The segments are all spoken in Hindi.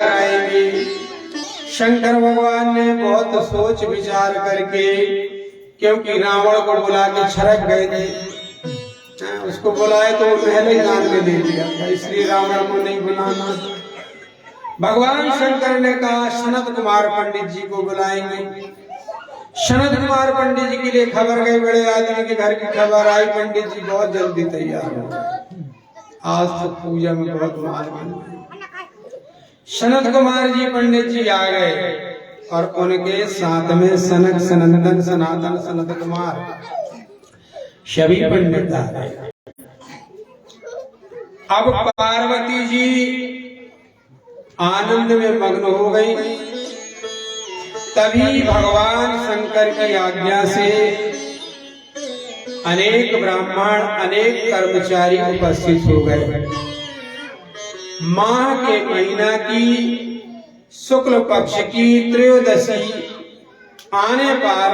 आएंगे। शंकर भगवान ने बहुत सोच विचार करके, क्योंकि रावण को बुला के छरक गए थे, उसको बुलाए तो वो पहले ही दान में दे दिया था, इसलिए रावण को नहीं बुलाना। भगवान शंकर ने कहा सनत कुमार पंडित जी को बुलाएंगे। सनत कुमार पंडित जी के लिए खबर गई, बड़े आदमी के घर की खबर आई, पंडित जी बहुत जल्दी तैयार हो, आज तो पूजा में बहुत माल बन। सनत कुमार जी पंडित जी आ गए और उनके साथ में सनक सनंदन सनातन सनत कुमार सभी पंडित आ गए। अब पार्वती जी आनंद में मग्न हो गई। तभी भगवान शंकर की आज्ञा से अनेक ब्राह्मण अनेक कर्मचारी उपस्थित हो गए। माह के महीना की शुक्ल पक्ष की त्रयोदशी आने पर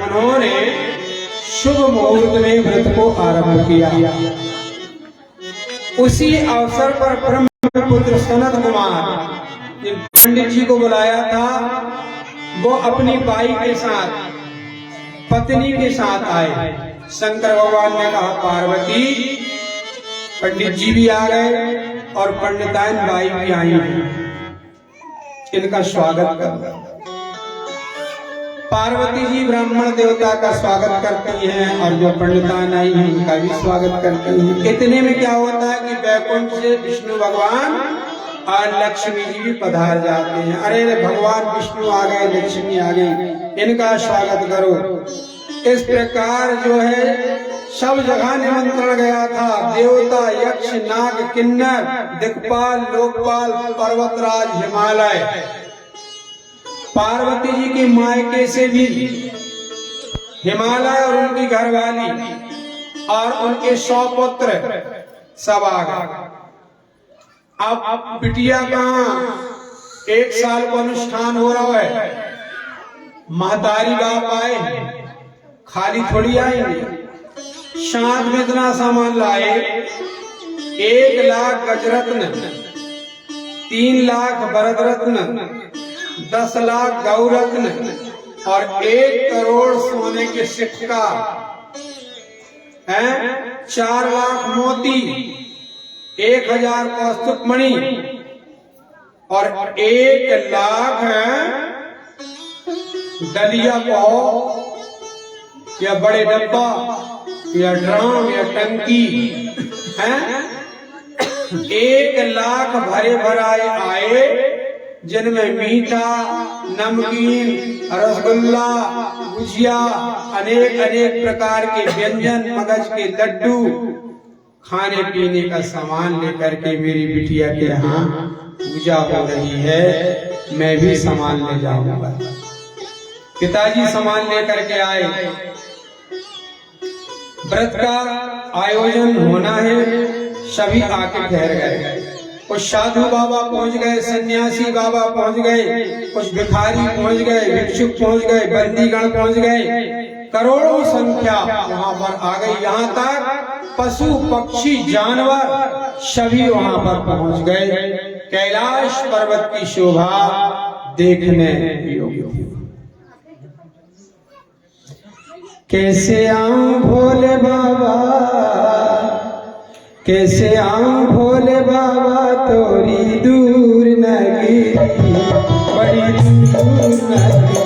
उन्होंने शुभ मुहूर्त में व्रत को आरंभ किया। उसी अवसर पर ब्रह्मपुत्र सनत कुमार जिन पंडित जी को बुलाया था, वो अपनी बाई के साथ, पत्नी के साथ आए। शंकर भगवान ने कहा पार्वती, पंडित जी भी आ गए और पंडिताइन बाई भी आई हैं, इनका स्वागत कर। पार्वती जी ब्राह्मण देवता का स्वागत करती हैं और जो पंडिताइन आई हैं उनका भी स्वागत करती हैं। इतने में क्या होता है कि वैकुंठ से विष्णु भगवान और लक्ष्मी जी भी पधार जाते हैं। अरे भगवान विष्णु आ गए, लक्ष्मी आ गई, इनका स्वागत करो। इस प्रकार जो है सब जगह निमंत्रण गया था। देवता, यक्ष, नाग, किन्नर, दिक्पाल, लोकपाल, पर्वतराज, हिमालय, पार्वती जी के मायके से भी हिमालय और उनकी घरवाली और उनके 100 पुत्र सब आ गए। अब बिटिया कहाँ, 1 साल को अनुष्ठान हो रहा है, महतारी बाप आए, खाली थोड़ी आएंगे। साथ में इतना सामान लाए, 1 लाख गजरत्न, 3 लाख भरतरत्न, 10 लाख गौरत्न और 1 करोड़ सोने के सिक्का हैं, 4 लाख मोती, 1000 कौस्तुभ मणि और 1 लाख दलिया पाव या बड़े डब्बा या ड्राम या टंकी हैं। 1 लाख भरे भराए आए, जिनमें मीठा, नमकीन, रसगुल्ला, गुजिया, अनेक अनेक प्रकार के व्यंजन, मगज के लड्डू, खाने पीने का सामान लेकर के मेरी बिटिया के यहाँ पूजा हो रही है, मैं भी सामान ले जाऊंगा। पिताजी सामान लेकर के आए। व्रत का आयोजन होना है, सभी आके ठहर गए। कुछ साधु बाबा पहुंच गए, सन्यासी बाबा पहुंच गए, कुछ भिखारी पहुंच गए, भिक्षुक पहुंच गए, बंदीगण पहुंच गए, करोड़ों संख्या वहां पर आ गई। यहाँ तक पशु पक्षी जानवर सभी वहां पर पहुंच गए। कैलाश पर्वत की शोभा देखने योग्य। कैसे आऊं भोले बाबा, कैसे आऊं भोले बाबा तोरी दूर नगरी, बड़ी दूर नगरी।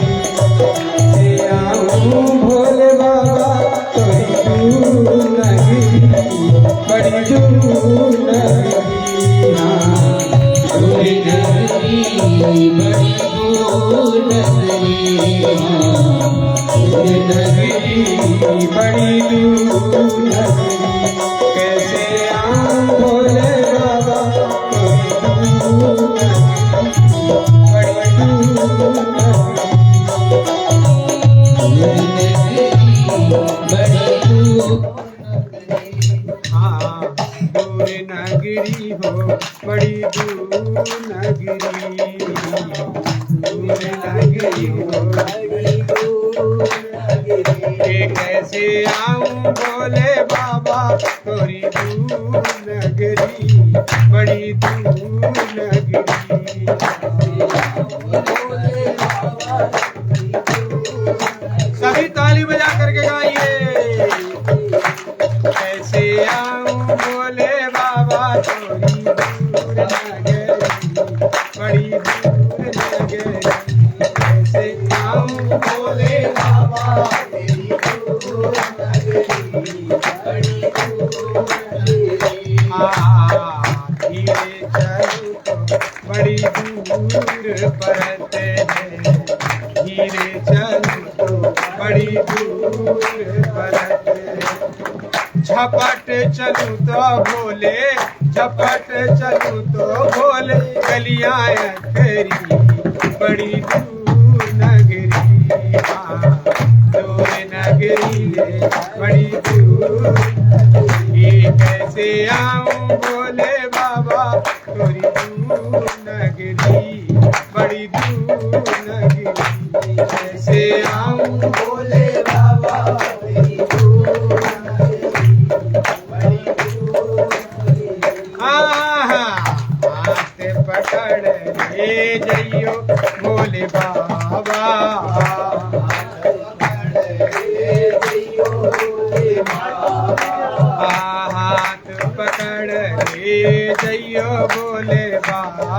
कैसे आऊं भोले बाबा तोरी दूर नगरी, बड़ी दूर नगरी। दूर नगरी, बड़ी दूर नगरी, दूर नगरी, बड़ी दूर नगरी। कैसे आऊं भोले बाबा तोरी दूर नगरी, बड़ी दूर नगरी, बड़ी दूर। हाँ, दूर नगरी हो, बड़ी दूर नगरी, दूर नगरी हो, बड़ी दूर नगरी। कैसे आऊं भोले बाबा तोरी दूर नगरी, बड़ी दूर नगरी। सभी ताली बजा करके गाइए। कैसे आऊं बोले बाबा तोरी दूर नगरी, बड़ी दूर नगरी। कैसे आऊं बोले बाबा तेरी दूर नगरी, बड़ी दूर नगरी। धीरे चलूं तो बड़ी दूर पड़ते हैं, धीरे चलूं तो बड़ी दूर पड़ते हैं। झपट चलूं तो भोले, झपट चलूं तो भोले, गलियां अखरी बड़ी दूर नगरी। दूर नगरी रे बड़ी दूर। ये कैसे आऊं बोले बाबा तोरी दूर नगरी, बड़ी दूर नगरी। कैसे आऊं बोले बाबा तेरी दूर नगरी, बड़ी दूर नगरी। हाथ पकड़ ले जइयो बोले बाबा, हाथ पकड़ ले जइयो बोले बाबा,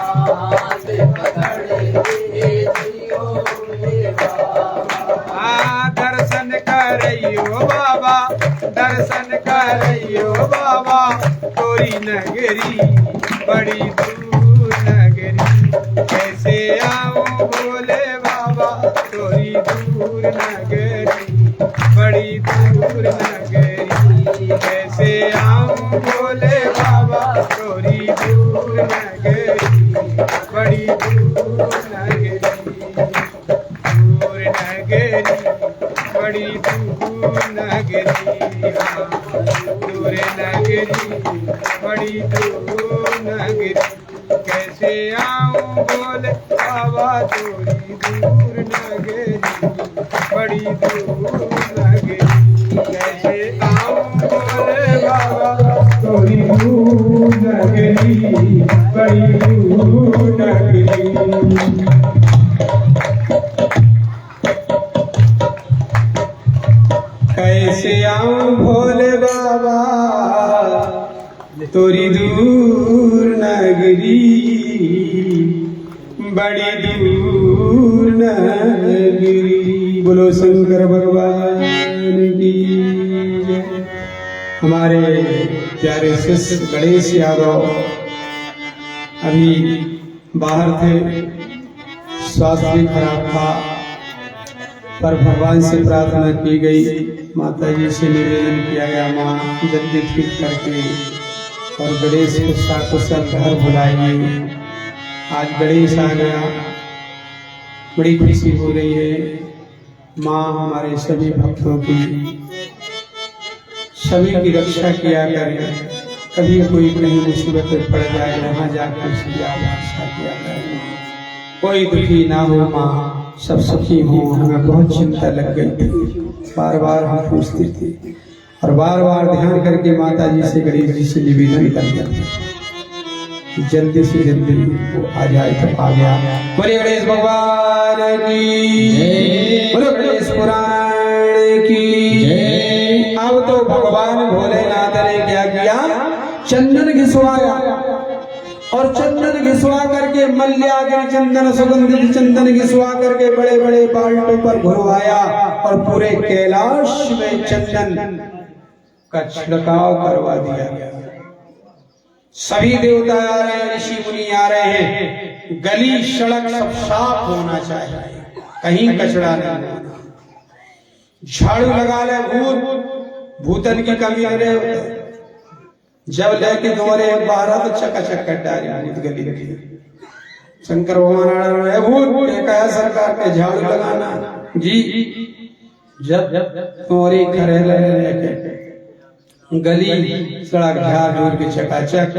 हाथ पकड़ ले जइयो बोले बाबा। दर्शन करइयो बाबा, दर्शन करइयो बाबा तोरी नगरी, बड़ी दूर नगरी। कैसे आऊं बोले बाबा तोरी दूर नगरी, बड़ी दूर नगरी। कैसे आऊं बोले बाबा तोरी दूर नगरी, बड़ी दूर नगरी। दूर नगरी बड़ी दूर नगरी, दूर नगरी बड़ी दूर नगरी। कैसे आऊं बोले बाबा तोरी दूर नगरी, बड़ी दूर नगरी। कैसे आऊं बोले बाबा तोरी दूर नगरी, बड़ी दूर नगरी। कैसे आऊं भोले बाबा तोरी दूर नगरी, बड़ी दूर नगरी। बोलो शंकर भगवान की जय। हमारे प्यारे शिष्य गणेश यादव अभी बाहर थे, स्वास्थ्य भी खराब था, पर भगवान से प्रार्थना की गई, माता जी से निवेदन किया गया माँ जल्दी ठीक करके और गणेश को सकुशल घर बुलाइए। आज गणेश आ गया, बड़ी खुशी हो रही है। माँ हमारे सभी भक्तों की, सभी की रक्षा किया करे। कभी कोई कहीं मुसीबत पड़ जाए, वहाँ जाकर उसकी आशा किया करे। कोई दुखी ना हो माँ, सब सुखी हो। हमें बहुत चिंता लग गई थी, बार बार हम पूछते थे और बार बार ध्यान करके माता जी से गणेश जी से निवेदन करते थे जल्दी से जल्दी वो आ जाए। तो आ गया। बोले गणेश भगवान की जय, बोलो गणेश पुराण की जय। अब तो भगवान भोलेनाथ ने क्या किया, चंदन घिसवाया और चंदन घिसवा करके मल्यागिरी चंदन, सुगंधित चंदन घिसवा करके बड़े बड़े बाल्टों पर घुरवाया और पूरे कैलाश में चंदन का छिड़काव करवा दिया। सभी देवता आ रहे हैं, ऋषि मुनि आ रहे हैं। गली सड़क सब साफ होना चाहिए, कहीं कचरा नहीं होना। झाड़ू लगा ले भूत, भूतन की कमी न रहे। जब लेके दौरे बारह तो चकाचक कर डाले भूत गली रखी। शंकर भगवान भूत कहा सरकार के झाड़ू लगाना जी। जब दौरे खड़े लेके गली सड़क झाड़ झूर के चकाचक,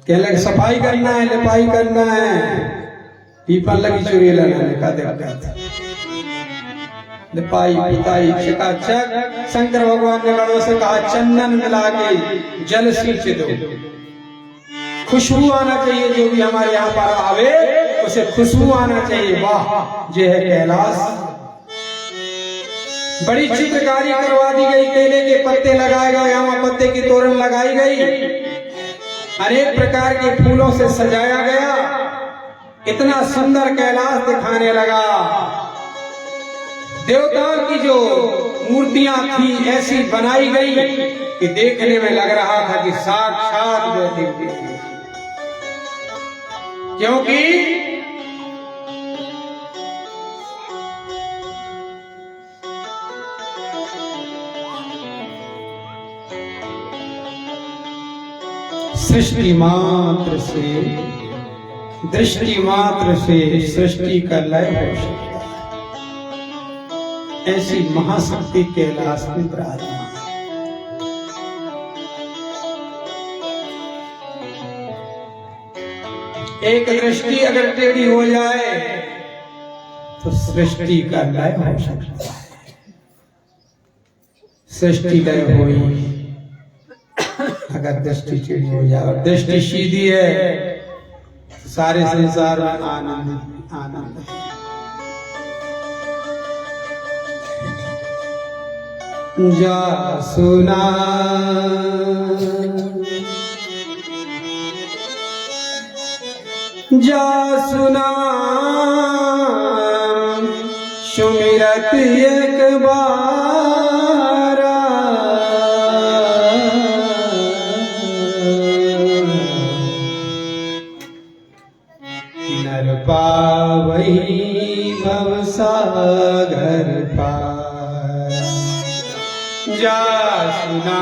कहने लगे सफाई करना है, लिपाई करना है। पीपल लगी चुरी लगाने का देखा, लिपाई पिताई चकाचक। शंकर भगवान ने गणों से कहा चंदन मिला के जल सींच दो। खुशबू आना चाहिए। जो भी हमारे यहाँ पर आवे उसे खुशबू आना चाहिए। वाह, ये है कैलाश। बड़ी चित्रकारी करवा दी गई, केले के पत्ते लगाए गए, यहाँ पत्ते की तोरण लगाई गई, अनेक प्रकार के फूलों से सजाया गया। इतना सुंदर कैलाश दिखाने लगा। देवताओं की जो मूर्तियां थी ऐसी बनाई गई कि देखने में लग रहा था कि साक्षात देवती थी। क्योंकि सृष्टि मात्र से, दृष्टि मात्र से सृष्टि का लय हो सकता है। ऐसी महाशक्ति कैलाश में विराजमान। एक दृष्टि अगर टेढ़ी हो जाए तो सृष्टि का लय हो सकता है। सृष्टि लय हुई अगर दृष्टि टेढ़ी हो जाए, और दृष्टि सीधी है तो सारे संसार में आनंद आनंद है। जा सुना जा सुना सुमिरत एक बार, नर पावई भव सागर पार। जा सुना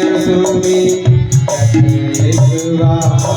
सुमिरत एक बार,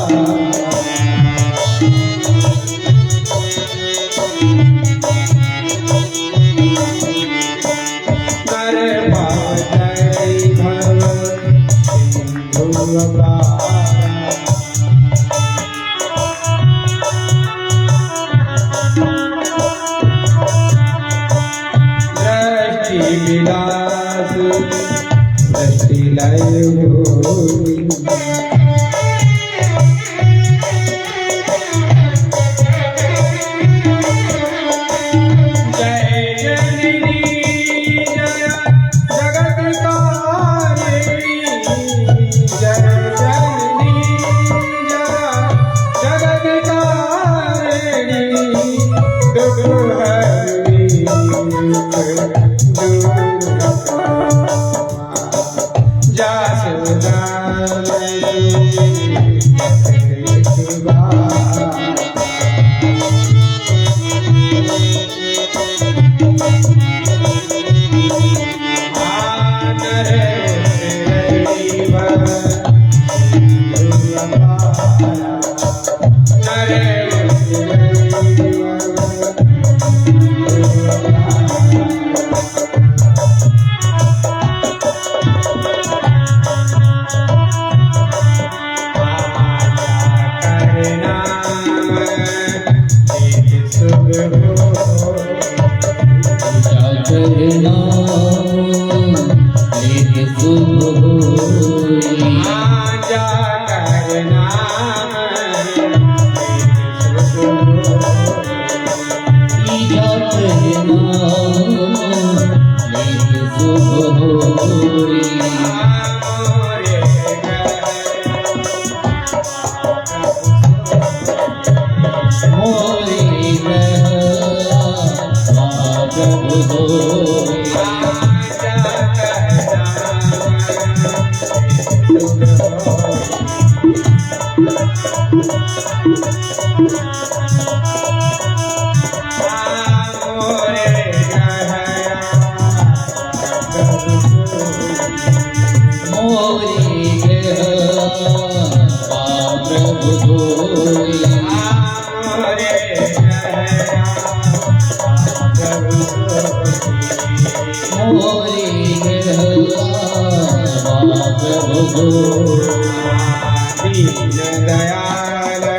दीन दयाल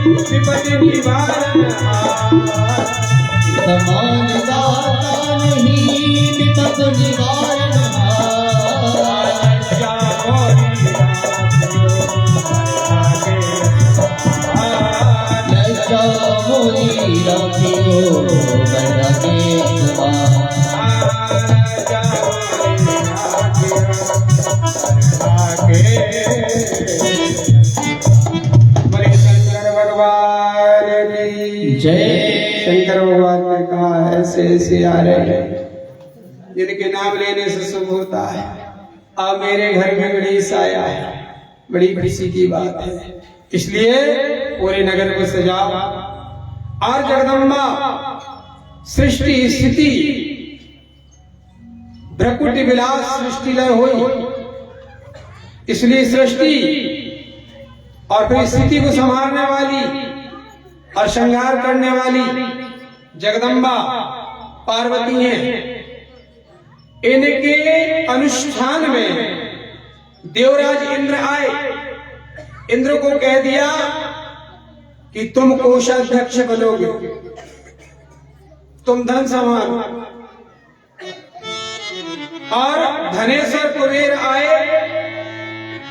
विपत्ति निवारण समान दाता नहीं विपत निवारण लज्जा मोरी रखियो बड़ा के जय। शंकर भगवान ने कहा ऐसे ऐसे आ रहे हैं जिनके नाम लेने से शुभ होता है। अब मेरे घर में गणेश आया है, बड़ी खुशी की बात है। इसलिए पूरे नगर को सजाओ और जगदम्बा सृष्टि स्थिति भ्रकुटी विलास सृष्टि लय हुई, इसलिए सृष्टि और फिर स्थिति को संभालने वाली और श्रृंगार करने वाली जगदम्बा पार्वती हैं। इनके अनुष्ठान में देवराज इंद्र आए। इंद्र को कह दिया कि तुम कोषाध्यक्ष बनोगे, तुम धन संभालो। और धनेश्वर कुबेर आए,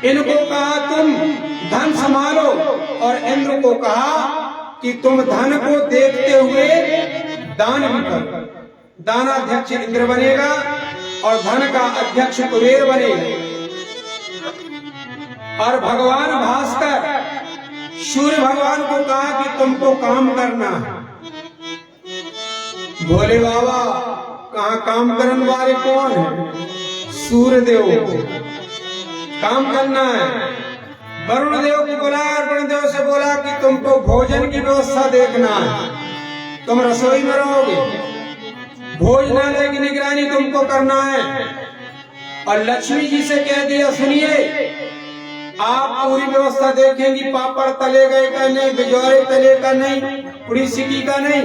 इनको कहा तुम धन संभालो, और इंद्र को कहा कि तुम धन को देखते हुए दान भी करो। दानाध्यक्ष इंद्र बनेगा और धन का अध्यक्ष कुबेर बनेगा। और भगवान भास्कर सूर्य भगवान को कहा कि तुमको काम करना है। भोले बाबा कहा काम करने वाले कौन है? सूर्य देव काम करना है। वरुण देव को बुलाया, वरुण देव से बोला कि तुमको भोजन की व्यवस्था देखना है, तुम रसोई में रहोगे, भोजनालय की निगरानी तुमको करना है। और लक्ष्मी जी से कह दिया सुनिए, आप पूरी व्यवस्था देखेंगी, पापड़ तले गए का नहीं, बिजौरे तले का नहीं, पूरी सिकी का नहीं।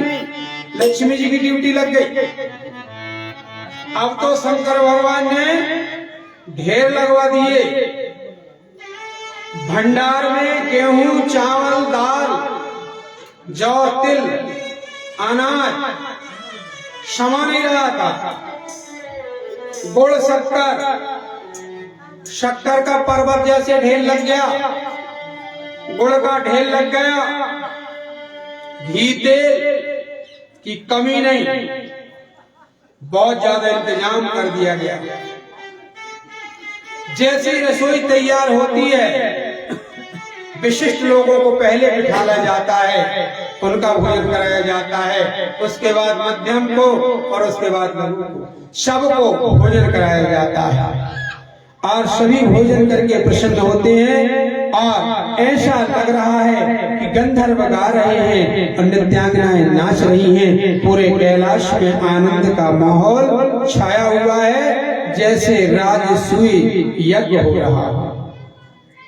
लक्ष्मी जी की ड्यूटी लग गई। अब तो शंकर भगवान ने ढेर लगवा दिए। भंडार में गेहूं, चावल, दाल, जौ, तिल, अनाज समा नहीं रहा था। गुड़, शक्कर का पर्वत जैसे ढेर लग गया, गुड़ का ढेर लग गया, घी तेल की कमी नहीं, बहुत ज्यादा इंतजाम कर दिया गया। जैसी रसोई तैयार होती है, विशिष्ट लोगों को पहले बिठाया जाता है, उनका भोजन कराया जाता है, उसके बाद मध्यम को और उसके बाद लघु को, सबको भोजन कराया जाता है। और सभी भोजन करके प्रसन्न होते हैं। और ऐसा लग रहा है कि गंधर्व गा रहे हैं और नृत्यांगनाएं नाच रही हैं। पूरे कैलाश में आनंद का माहौल छाया हुआ है, जैसे राजसूय यज्ञ हो रहा है।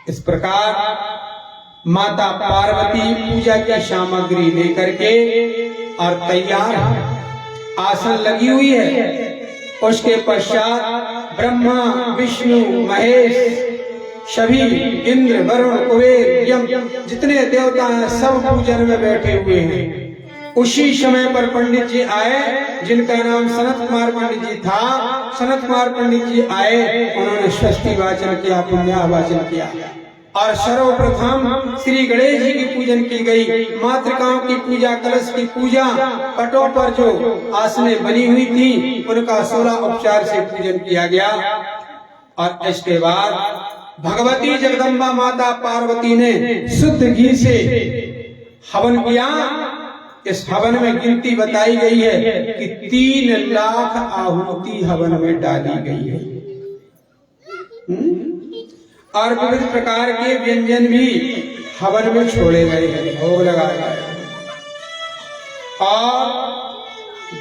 इस प्रकार माता पार्वती पूजा की सामग्री लेकर के और तैयार आसन लगी हुई है। उसके पश्चात ब्रह्मा, विष्णु, महेश, सभी इंद्र, वरुण, कुबेर, यम, जितने देवता हैं सब पूजन में बैठे हुए हैं। उसी समय पर पंडित जी आए, जिनका नाम सनत कुमार पंडित जी था। सनत कुमार पंडित जी आए, उन्होंने षष्ठी वाचन किया, पुण्य वाचन किया। और सर्वप्रथम श्री गणेश जी की पूजन की गई। मातृकाओं की पूजा, कलश की पूजा, पटों पर जो आसनें बनी हुई थी उनका 16 उपचार से पूजन किया गया। और इसके बाद भगवती जगदम्बा माता पार्वती ने शुद्ध घी से हवन किया। इस हवन में गिनती बताई गई है कि 3 लाख आहुति हवन में डाली गई है। और विविध प्रकार के व्यंजन भी हवन में छोड़े गए हैं, भोग लगाए गए। और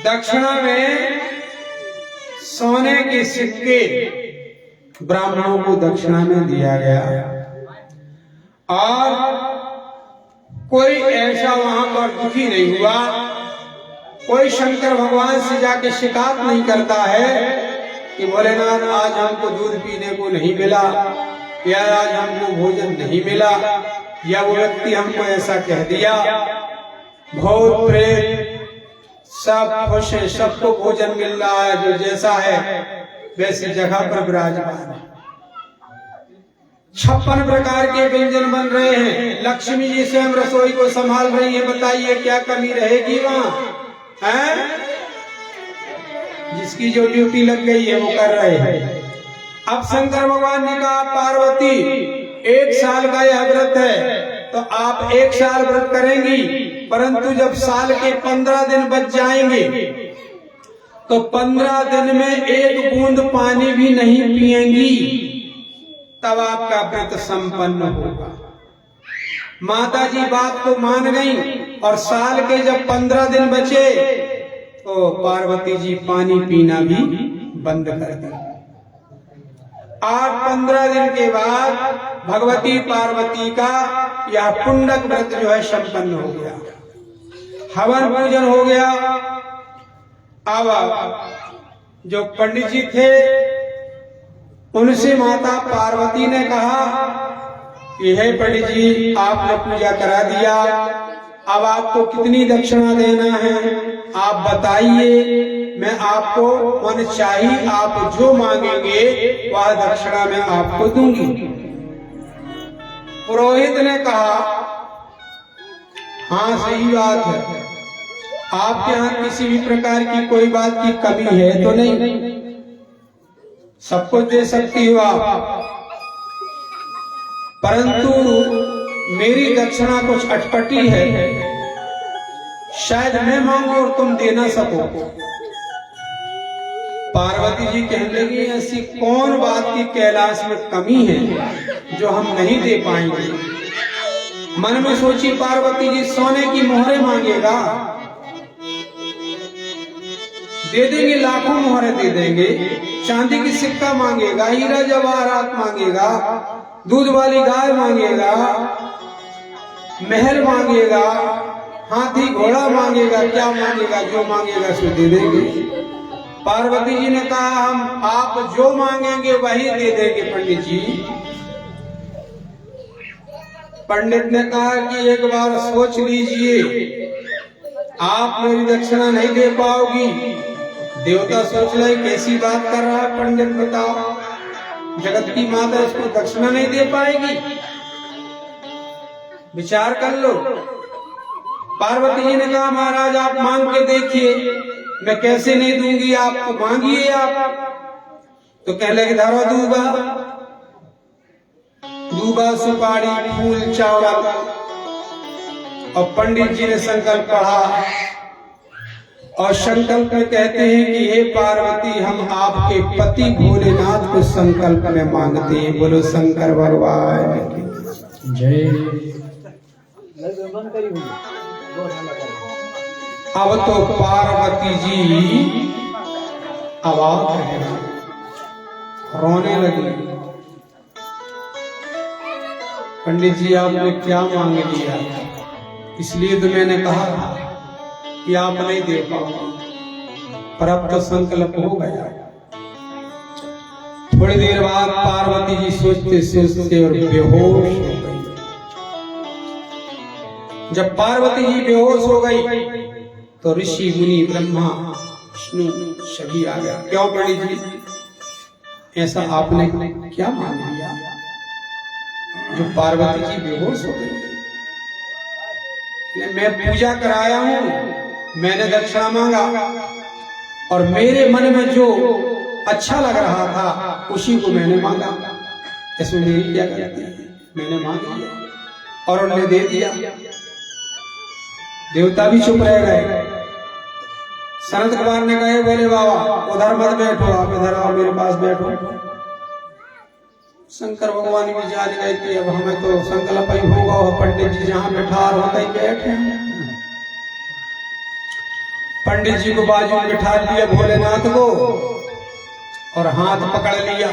दक्षिणा में सोने के सिक्के ब्राह्मणों को दक्षिणा में दिया गया। और कोई ऐसा वहां पर दुखी नहीं हुआ, कोई शंकर भगवान से जाके शिकायत नहीं करता है कि भोलेनाथ आज हमको दूध पीने को नहीं मिला, या आज हमको भोजन नहीं मिला, या वो व्यक्ति हमको ऐसा कह दिया, भूत प्रेत सब खुश है, सबको भोजन मिल रहा है, जो जैसा है वैसी जगह पर विराजमान है। 56 प्रकार के व्यंजन बन रहे हैं। लक्ष्मी जी स्वयं रसोई को संभाल रही है। बताइए क्या कमी रहेगी वहां है? जिसकी जो ड्यूटी लग गई है वो कर रहे हैं। अब शंकर भगवान ने कहा पार्वती 1 साल का यह व्रत है तो आप 1 साल व्रत करेंगी, परंतु जब साल के 15 दिन बच जाएंगे तो 15 दिन में 1 बूंद पानी भी नहीं पिएंगी, तब आपका व्रत संपन्न होगा। माता जी बात को मान गई और साल के जब 15 दिन बचे तो पार्वती जी पानी पीना भी बंद कर दी। 8-15 दिन के बाद भगवती पार्वती का यह पुंडक व्रत जो है संपन्न हो गया, हवन पूजन हो गया। अब जो पंडित जी थे उनसे माता पार्वती ने कहा कि हे पंडित जी आपने पूजा करा दिया, अब आपको कितनी दक्षिणा देना है आप बताइए, मैं आपको मन चाहिए आप जो मांगेंगे वह दक्षिणा मैं आपको दूंगी। पुरोहित ने कहा हाँ सही बात है, आपके यहाँ किसी भी प्रकार की कोई बात की कमी है तो नहीं, सब कुछ दे सकती हो आप, परंतु मेरी दक्षिणा कुछ अटपटी है, शायद मैं मांगू और तुम दे ना सको। पार्वती जी कहने लगी ऐसी कौन बात की कैलाश में कमी है जो हम नहीं दे पाएंगे। मन में सोची पार्वती जी सोने की मोहरें मांगेगा, दे देंगे, लाखों मोहरें दे देंगे। चांदी की सिक्का मांगेगा, हीरा जवाहरात मांगेगा, दूध वाली गाय मांगेगा, महल मांगेगा, हाथी घोड़ा मांगेगा, क्या मांगेगा, जो मांगेगा सो दे देंगे। पार्वती जी ने कहा हम आप जो मांगेंगे वही दे देंगे पंडित जी। पंडित ने कहा कि एक बार सोच लीजिए, आप मेरी दक्षिणा नहीं दे पाओगी। देवता सोच रहे कैसी बात कर रहा है पंडित, बताओ जगत की माता इसको दक्षिणा नहीं दे पाएगी, विचार कर लो। पार्वती जी ने कहा महाराज आप मांग के देखिए, मैं कैसे नहीं दूंगी, आपको मांगिए आप। तो कह लगे धरो दूबा, दूबा सुपारी फूल चावल, और पंडित जी ने संकल्प पढ़ा और संकल्प में कहते हैं कि हे पार्वती हम आपके पति भोलेनाथ को संकल्प में मांगते हैं, बोलो शंकर भगवान की जय। अब तो पार्वती जी अवाक है, रोने लगी। पंडित जी आपने क्या मांग लिया, इसलिए तो मैंने कहा कि आप नहीं दे पाओगे, पर अब तो संकल्प हो गया। थोड़ी देर बाद पार्वती जी सोचते सोचते और बेहोश हो गई। जब पार्वती जी बेहोश हो गई तो ऋषि मुनि ब्रह्मा विष्णु सभी आ गया। क्यों पंडित जी ऐसा आपने क्या मान लिया जो पार्वती जी बेहोश हो गई? मैं पूजा कराया हूं, मैंने दक्षिणा मांगा और मेरे मन में जो अच्छा लग रहा था उसी को मैंने मांगा। इसमें मेरी क्या गलती है? मैंने मांग लिया और उन्होंने दे दिया। देवता भी चुप रह गए। सनत कुमार ने कहे बोले बाबा उधर मत बैठो, आप इधर आओ, मेरे पास बैठो। शंकर भगवान भी जान गए कि अब हमें तो संकल्प ही होगा, और पंडित जी जहां बैठा होता ही बैठे। पंडित जी को बाजू में बिठा लिया भोलेनाथ को और हाथ पकड़ लिया।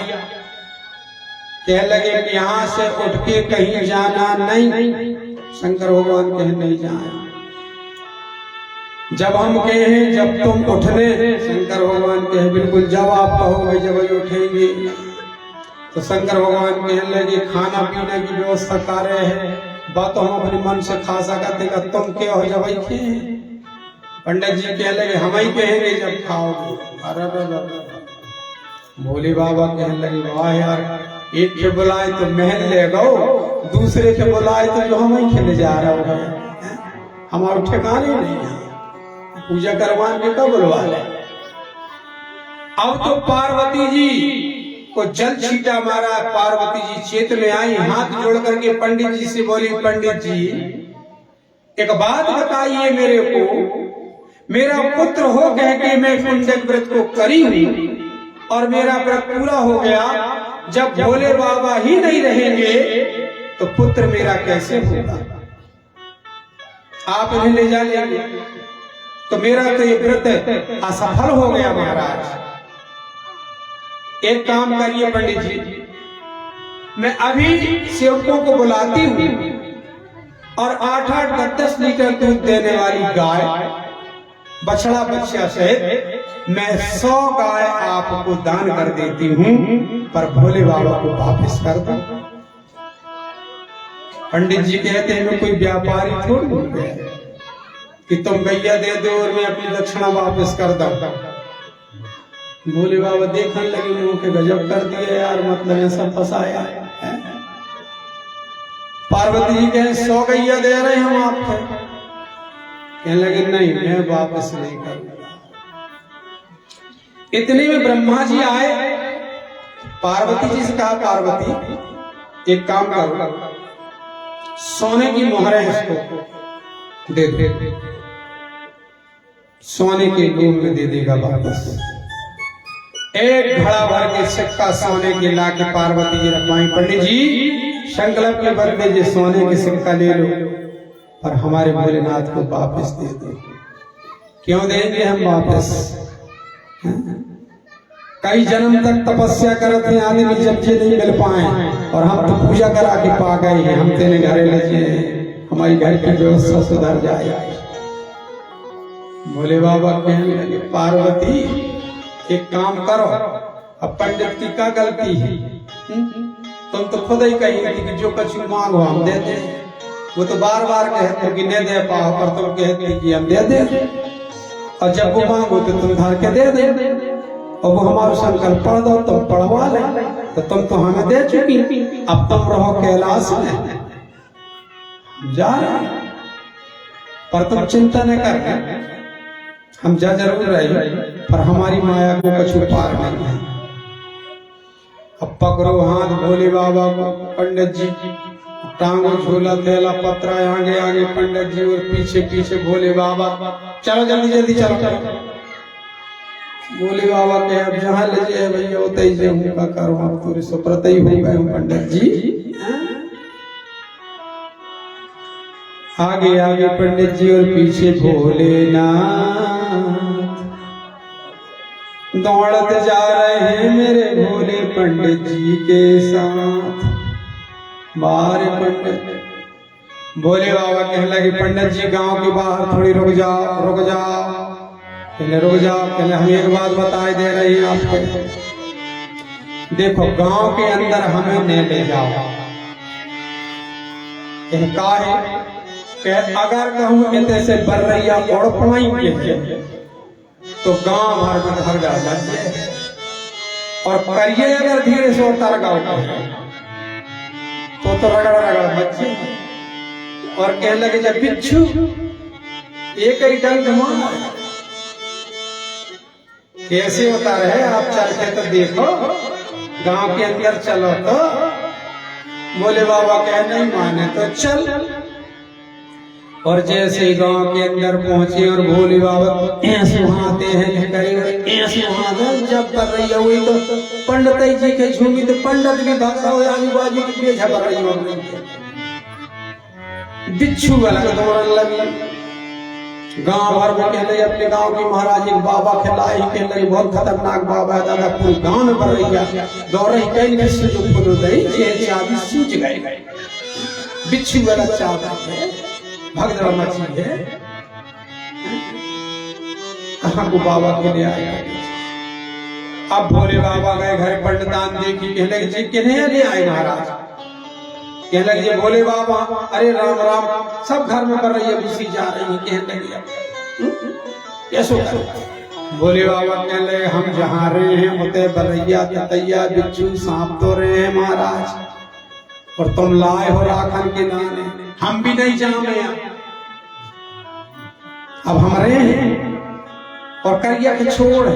कह लगे कि यहां से उठ के कहीं जाना नहीं। शंकर भगवान कहे नहीं जाए। जब हम कहे जब तुम उठने, शंकर भगवान कहे बिल्कुल जब आप कहोगे जब ही उठेंगे। तो शंकर भगवान कहने लगे खाना पीने की व्यवस्था कर रहे हैं, बात हम अपने मन से खासा करते का तुम क्या हो जाओ के पंडित जी कह लगे हम ही कहेंगे जब खाओगे। अरे भोले बाबा कहने लगे वाह यार, एक के बुलाए तो महल ले गो, दूसरे के बुलाए तो जो हम ही खेले जा रहे हैं, हमारे ठिकाने नहीं है, पूजा करवाने के कब बुलवा ले। अब तो पार्वती जी को जल छीटा मारा, पार्वती जी चेत में आई, हाथ जोड़ करके पंडित जी से बोली पंडित जी एक बात बताइए मेरे को, मेरा पुत्र हो कह के मैं पुंडक व्रत को करी हुई और मेरा व्रत पूरा हो गया, जब भोले बाबा ही नहीं रहेंगे तो पुत्र मेरा कैसे होगा, आप इन्हें ले जा लेंगे तो मेरा तो ये व्रत असफल हो गया महाराज। एक काम करिए पंडित जी, मैं अभी सेवकों को बुलाती हूँ और 8-8 10-10 लीटर दूध देने वाली गाय बछड़ा बच्चा सहित मैं 100 गाय आपको दान कर देती हूँ, पर भोले बाबा को वापस कर दो। पंडित जी कहते हैं मैं कोई व्यापारी थोड़ी हो गया कि तुम गैया दे दो और मैं अपनी दक्षिणा वापस कर दूं। भोले बाबा देखने लगे मुंह के गजब कर दिए यार, मतलब ऐसा फंसाया है। पार्वती जी कहे 100 गैया दे रहे हैं हम आपको, कहने लगे नहीं मैं वापस नहीं करूंगा। इतने में ब्रह्मा जी आए, पार्वती जी से कहा पार्वती एक काम करो, सोने की मोहरें इसको दे दे, सोने के लूम में दे देगा वापस। एक घड़ा भर के सिक्का सोने के ला के पार्वती जी रखवाई, पंडित जी संकल्प के बदले जो सोने के सिक्का ले लो पर हमारे भोलेनाथ को वापस दे दो। क्यों देंगे हम वापस, कई जन्म तक तपस्या करते हैं आदमी जब ये नहीं मिल पाए और हम तो पूजा करा के पा गए हैं, हम तेरे घरे ले हमारी घर की व्यवस्था सुधर जाए। भोले बाबा कहने लगे पार्वती एक काम करो, अब पंडित की क्या गलती है, तुम तो खुद ही कही थी कि जो कुछ मांगो हम दे दे, वो तो बार बार कहते कि नहीं दे पाओ, पर तुम कहते कि हम दे दे, और जब वो मांगो तो तुम धर के दे दे, और वो हमारा संकल्प पढ़ दो तुम पढ़वा ले, तो तुम तो हमें दे चुकी, अब तुम रहो कैलाश में जा, पर तुम चिंता न कर, हम जा जरूर रहे पर हमारी माया को कुछ पार नहीं है। अब पकड़ो हाथ भोले बाबा को, पंडित जी टांगो झूला थैला पत्रा, आगे आगे पंडित जी और पीछे पीछे भोले बाबा, चलो जल्दी जल्दी चलो चलो। भोले बाबा के अब जहाँ ले जाए भैया होते ही उनका करो, आप पूरे सुप्रत ही हो गए पंडित जी। आगे आगे पंडित जी और पीछे भोलेनाथ दौड़ते जा रहे हैं मेरे भोले पंडित जी के साथ। बाहर पंडित भोले बाबा कहने लगे पंडित जी गांव के बाहर थोड़ी रुक जाओ रुक जाओ, कहले रुक जाओ, कहले हम एक बात बताए दे रही हैं आपको, देखो गांव के अंदर हमें न ले जाओ, अगर कहूँ इतने से बर रैया और पढ़ाई तो गांव भर में घर जा जाए, और करिए अगर धीरे से उतर गाँव तो रगड़ रगड़ बच्चे, और कहने लगे जब बिच्छू एक ही डंक मार कैसे उतर है, आप चल के तो देखो गांव के अंदर चलो। तो भोले बाबा कह नहीं माने तो चल, और जैसे ही गांव के अंदर पहुंचे और भोले बाबा ऐसे वहाते हैं ऐसे वहां जब कर रही हुई तो पंडित जी के झूमी तो पंडित भी भाग रहा हो, आजू बाजू की बेझा कर रही हो, बिच्छू वाला दौड़न लगी। गांव भर में कहते अपने गांव की महाराज एक बाबा खिलाई, कहने लगे बहुत खतरनाक बाबा है दादा, पूरे गांव में बढ़ रही है, दौड़ रही कई विश्व जो खुद गई चाबी सूझ गए, बिच्छू वाला चाबा है भगदड़ मची है, कहाँ को बाबा के लिए आया। अब भोले बाबा गए घर पंडितान देखी, कहने लगे जी किन्हें ले आए महाराज, कहने लगे ये भोले बाबा, अरे राम राम, सब घर में कर रही है, घुसी जा रही है, कहने लगे कैसो कर। भोले बाबा कहने लगे हम जहाँ रहे हैं उते बरैया ततैया बिच्छू सांप तो रहे हैं महाराज, और तुम लाए हो राखन के नाने, हम भी नहीं जाने। अब हम रहे हैं और करिया के छोड़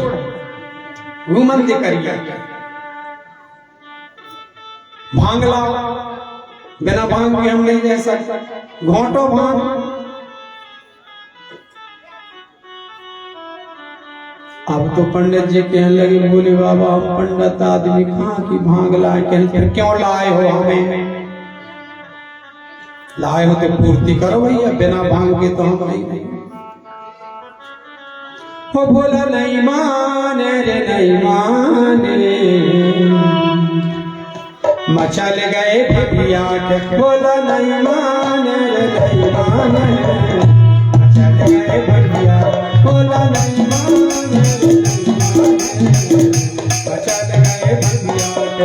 घूमन दे करिया भांग लाओ, बिना भांग के हम नहीं रह सकते, घोटो भांग। अब तो पंडित जी कहने लगे बोले बाबा हम पंडित आदमी कहाँ की भांग लाए, कहते क्यों लाए हो, हमें लाए हो तो पूर्ति करो भैया, बिना भांग के तो हम नहीं। वो बोला नहीं माने रे नहीं माने, मचल गए भटियाट, बोला नहीं माने रे नहीं माने, मचल गए भटियाट, बोला नहीं माने रे नहीं माने, मचल गए भटियाट।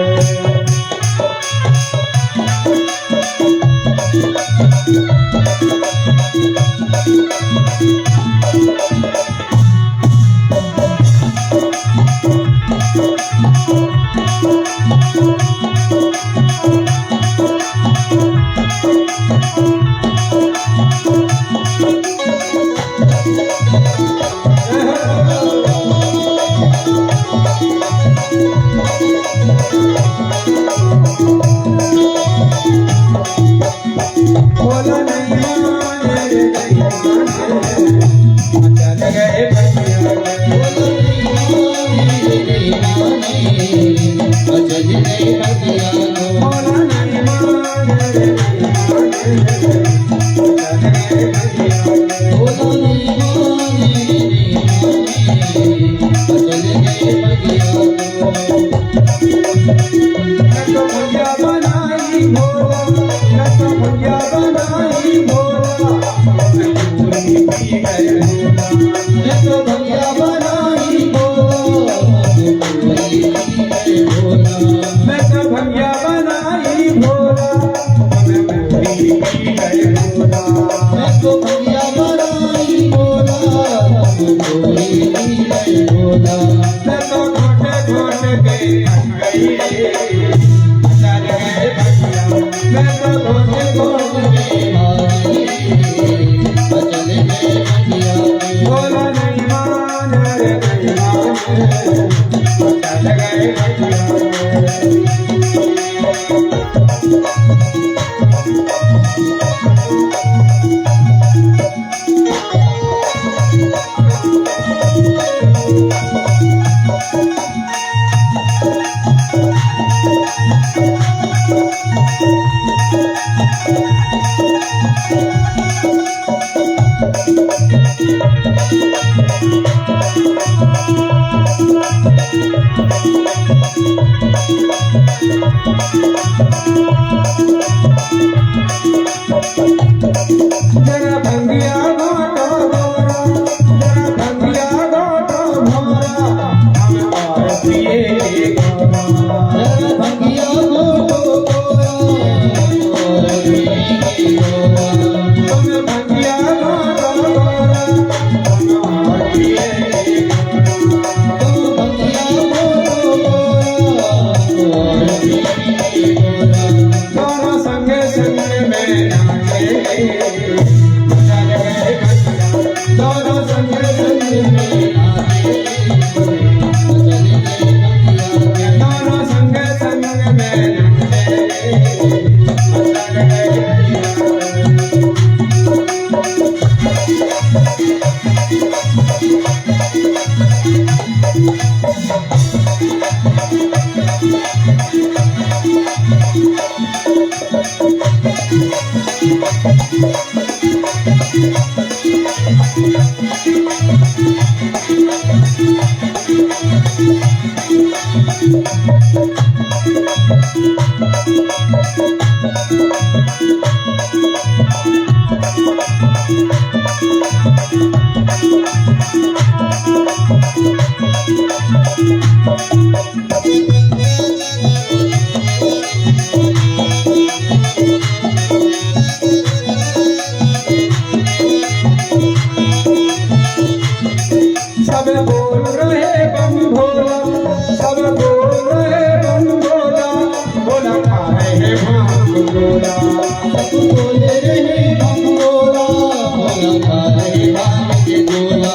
रे राम के गोला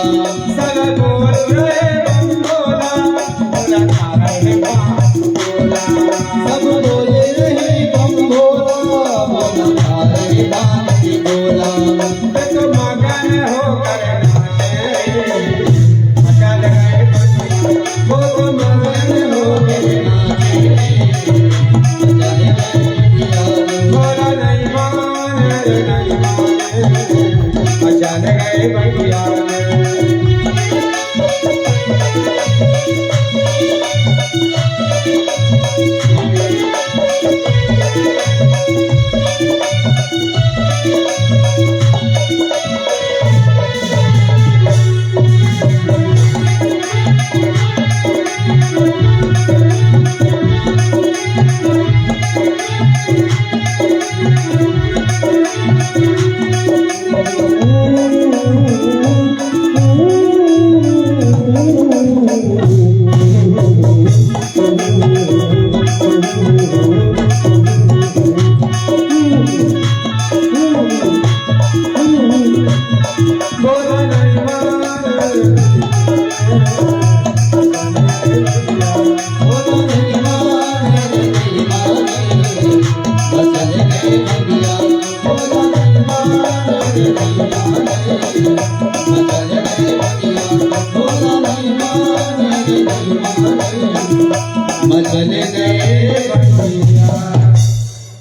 सब बोल रहे बम भोला, भोला नारायण बाप भोला। सब बोले रहे बम भोला भोला रे राम के गोला तो मगन होकर नाचे, मचा लगाए वो तो मगन होकर नाचे। भोला नहीं माने नहीं माने, मचा लगाए बगिया में।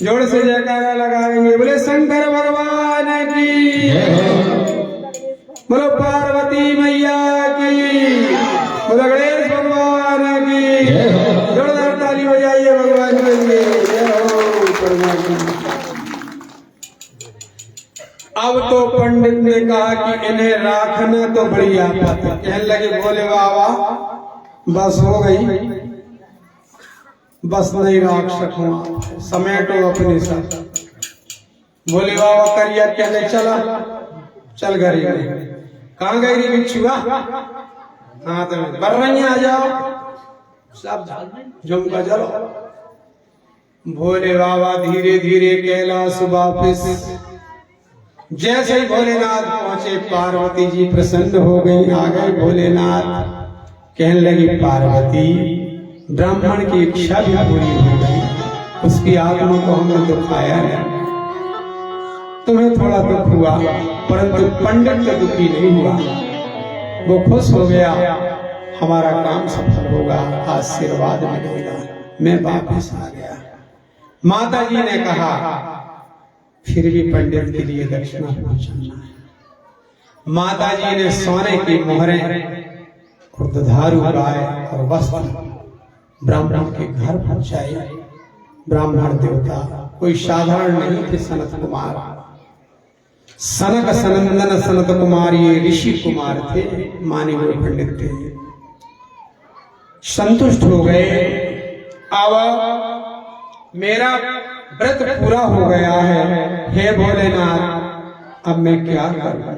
जोर से जयकारा लगाएंगे, बोले शंकर भगवान की, बोलो पार्वती मैया की, बोलो गणेश भगवान की। जोरदार ताली बजाइए भगवान के लिए। जय हो परमात्मा। अब तो पंडित ने कहा कि इन्हें राखना तो बड़ी आफत है। कहने लगे बोले बाबा बस हो गई, बस नहीं राख सकूं, समेटो अपने साथ। बोले बाबा करिया कहने चला, चल गई। कहाँ गई रे बिच्छुआ? हाँ तो बर्रैया आ जाओ, सब झुमका चलो। भोले बाबा धीरे धीरे कैलाश वापिस। जैसे ही भोलेनाथ पहुंचे पार्वती जी प्रसन्न हो गई। आ गए भोलेनाथ, कहने लगी पार्वती ब्राह्मण की इच्छा भी पूरी हो गई, उसकी आत्मा को हमने दुखाया नहीं। तुम्हें थोड़ा दुख हुआ परंतु पंडित तो दुखी नहीं हुआ, वो खुश हो गया, हमारा काम सफल होगा, आशीर्वाद मिलेगा। मैं वापस आ गया। माता जी ने कहा फिर भी पंडित के लिए दक्षिणा पहुंचाना है। माता जी ने सोने की मोहरें और दुधारू गाय और वस्त्र ब्राह्मण के घर पहुंचाए। ब्राह्मण देवता कोई साधारण नहीं थे, सनत कुमार, सनक सनंदन सनत कुमार, ये ऋषि कुमार थे, माने हुए पंडित थे। संतुष्ट हो गए। अब मेरा व्रत पूरा हो गया है, हे भोलेनाथ अब मैं क्या करूं?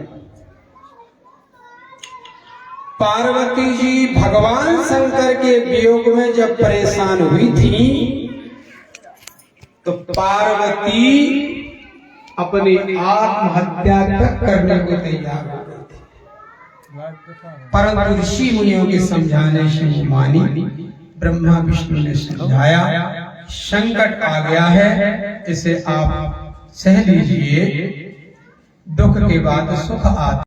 पार्वती जी भगवान शंकर के वियोग में जब परेशान हुई थी तो पार्वती अपनी आत्महत्या तक करने को तैयार हो गई थी, परंतु ऋषि मुनियों के समझाने से वो मानी। ब्रह्मा विष्णु ने समझाया संकट आ गया है, इसे आप सह लीजिए, दुख के बाद सुख आता